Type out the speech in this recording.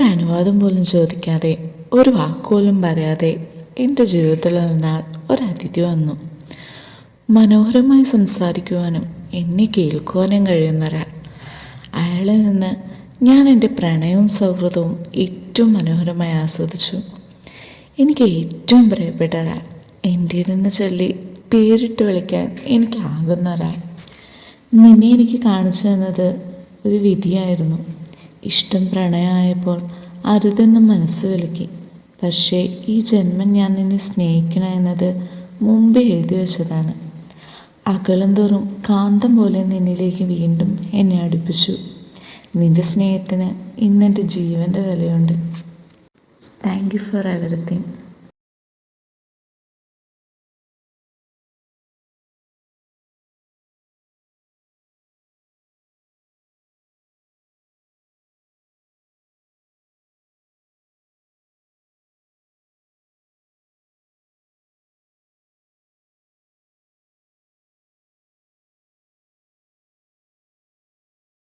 ഒരനുവാദം പോലും ചോദിക്കാതെ, ഒരു വാക്കുപോലും പറയാതെ എൻ്റെ ജീവിതത്തിൽ നിന്നാൽ ഒരതിഥി വന്നു. മനോഹരമായി സംസാരിക്കുവാനും എന്നെ കേൾക്കുവാനും കഴിയുന്ന ഒരാൾ. അയാളിൽ നിന്ന് ഞാൻ എൻ്റെ പ്രണയവും സൗഹൃദവും ഏറ്റവും മനോഹരമായി ആസ്വദിച്ചു. എനിക്ക് ഏറ്റവും പ്രിയപ്പെട്ട ഒരാൾ, എൻ്റേതെന്ന് ചൊല്ലി പേരിട്ട് വിളിക്കാൻ എനിക്കാകുന്ന ഒരാൾ. നിന്നെ എനിക്ക് കാണിച്ചു തന്നത് ഒരു വിധിയായിരുന്നു. ഇഷ്ടം പ്രണയമായപ്പോൾ അരുതെന്ന് മനസ്സ് വിലക്കി. പക്ഷേ ഈ ജന്മം ഞാൻ നിന്നെ സ്നേഹിക്കണം എന്നത് മുമ്പേ എഴുതി വെച്ചതാണ്. അകലം തോറും കാന്തം പോലെ നിന്നിലേക്ക് വീണ്ടും എന്നെ അടുപ്പിച്ചു. നിന്റെ സ്നേഹത്തിന് ഇന്നെൻ്റെ ജീവൻ്റെ വിലയുണ്ട്. Thank you for everything.